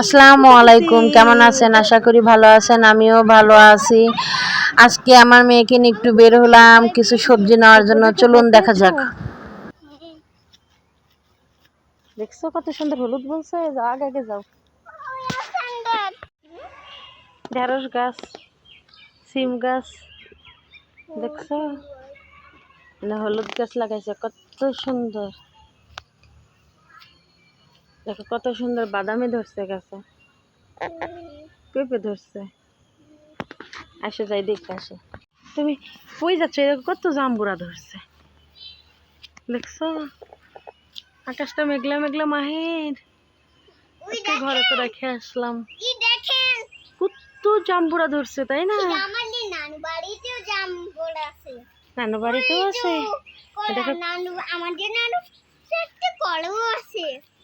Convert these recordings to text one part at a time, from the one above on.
আসসালামু আলাইকুম, কেমন আছেন? আশা করি ভালো আছেন, আমিও ভালো আছি। আজকে আমার মেয়েকে নিয়ে একটু বের হলাম কিছু সবজি নেওয়ার জন্য। চলুন দেখা যাক। দেখছো কত সুন্দর হলুদ বলছে, আগে আগে যাও। ঢেঁড়স গাছ, সিম গাছ, দেখছো না হলুদ গাছ লাগাইছে, কত সুন্দর। দেখো কত সুন্দর বাদামি ধরছে গাছে, পেঁপে ধরছে। আসে যাই দেখতে আসে। তুমি কই যাচ্ছ? এরকম কত জাম্বুরা ধরছে, দেখছো? আকাশটা মেঘলা মেঘলা মাহির। ঘরে তো রেখে আসলাম, কত জাম্বুরা ধরছে, তাই না? নানু বাড়িতেও আছে।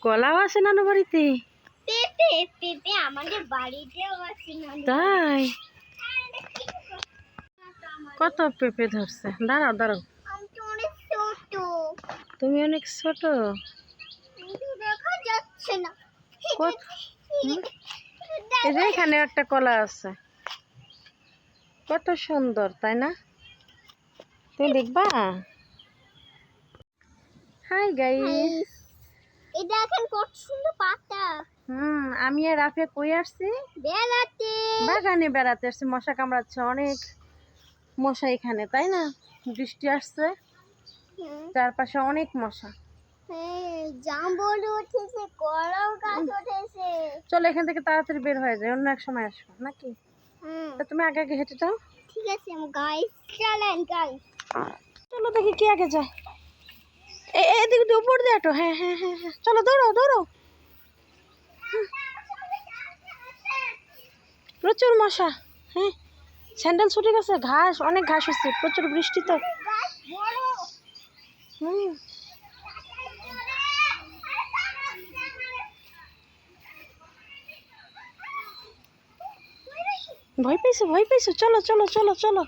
কলাও আছে নানু বাড়িতে, তাই? কত পেঁপে ধরছে। দাঁড়াও দাঁড়াও, তুমি অনেক ছোট। এই যে এখানে একটা কলা আছে, কত সুন্দর, তাই না? তুমি দেখবা? হাই গাইস, এই দেখেন কত সুন্দর পাতা। আমি আর রাফিয়া কই আসছি? বেড়াতে। বাগানে বেড়াতে আসছি। মশা কামড়াচ্ছে, অনেক মশা এখানে, তাই না? বৃষ্টি আসছে, চারপাশে অনেক মশা। জাম্বুল উঠেছে, কলাও গাছ উঠেছে। চলো এখান থেকে তাড়াতাড়ি বের হয়ে যায়, অন্য এক সময় আসবো নাকি? তো তুমি আগে আগে হেঁটে যাও। ঠিক আছে গাইস, চলেন গাইস। চলো দেখি কে আগে যায়। এদিক দিয়ে উপর দিয়ে হাঁটো। হ্যাঁ হ্যাঁ হ্যাঁ হ্যাঁ, চলো দৌড়ো দৌড়ো। প্রচুর মশা। হ্যাঁ, স্যান্ডেল ছুটে গেছে, ঘাস, অনেক ঘাস হচ্ছে, প্রচুর বৃষ্টি তো। ভয় পেয়েছো ভয় পেয়েছো, চলো চলো চলো চলো।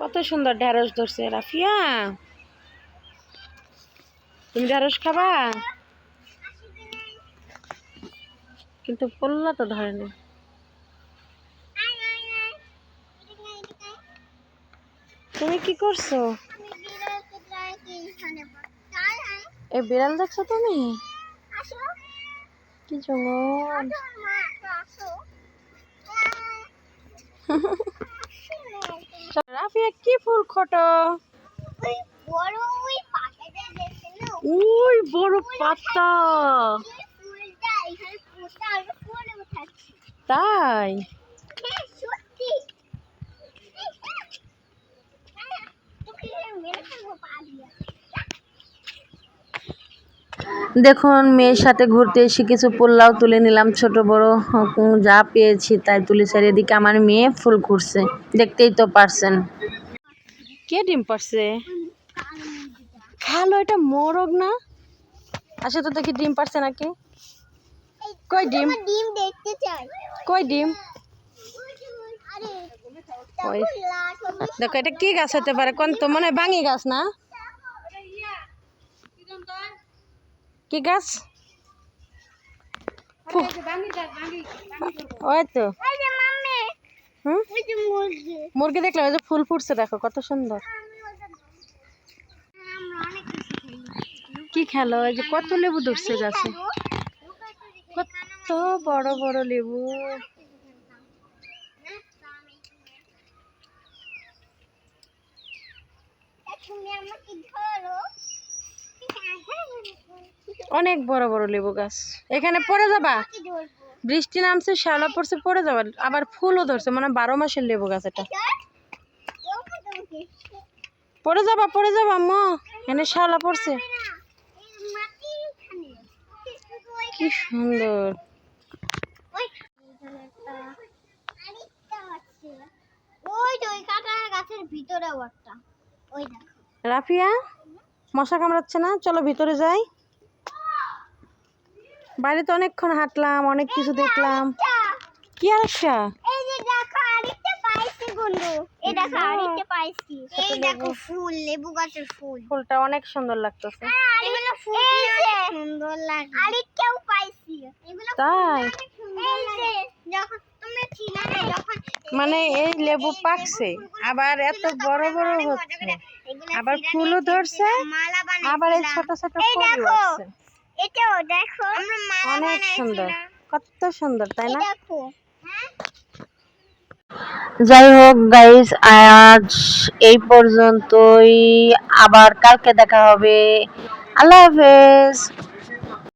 কত সুন্দর ঢেঁড়স ধরছে। রাফিয়া, তুমি ঢেঁড়স খাবা? কিন্তু পল্লা তো ধরেনি। তুমি কি করছো? এই বিড়াল দেখছো তুমি? কি জঙ্গল। রাফিয়া কি ফুল খটো? ওই বড় পাতা, তাই? দেখুন, মেয়ের সাথে ঘুরতে এসে কিছু পোল্লাও তুলে নিলাম, ছোট বড় যা পেয়েছি তাই তুলেছি। আর এদিকে আমার মেয়ে ফুল খুঁড়ছে, দেখতেই তো পারছেন। কে ডিম পারছে? খালো, এটা মোরগ না? আচ্ছা তো দেখি ডিম পারছে নাকি। কই ডিম? ডিম দেখতে চাই। কই ডিম? দেখো এটা কি গাছ হতে পারে কোন তো? মনে হয় বাঙি গাছ না? কি গাছ? ওই তো। মুরগি দেখলাম, ওই যে ফুল ফুটছে, দেখো কত সুন্দর। কি খেলো? ওই যে কত লেবু ধরছে গাছে, কত বড় বড় লেবু। অনেক বড় বড় লেবু গাছ। এখানে পড়ে যাবা, বৃষ্টি নামছে, শ্যাওলা পড়ছে, পড়ে যাবা। আবার ফুলও ধরছে, মানে 12 মাসের লেবু গাছ এটা। পড়ে যাবা আম্মু, এখানে শ্যাওলা পড়ছে। কি সুন্দর। রাফিয়া, মশা কামড়াচ্ছে না? চলো ভিতরে যাই। বাইরে তো অনেকক্ষণ হাঁটলাম, অনেক কিছু দেখলাম। কি আরেকটা? দেখো এই দেখো আরেকটা পাইছি এই দেখো ফুল লেবু গাছের ফুল ফুলটা অনেক সুন্দর লাগতেছে। এগুলো ফুল অনেক সুন্দর লাগে আরেকটাও পাইছি এগুলো তাই সুন্দর লাগে যখন তোমরা ছিলে না যখন মানে এই লেবু পাকছে, আবার এত বড় বড় হচ্ছে, আবার ফুলও ধরছে, মালা আবার এই ছোট ছোট ফুলও আছে। এটাও দেখো আমরা মালা অনেক সুন্দর, কত সুন্দর তাই না? দেখো হ্যাঁ যাই হোক গাইস, আজ এই পর্যন্তই, আবার কালকে দেখা হবে। আল্লাহ হাফেজ।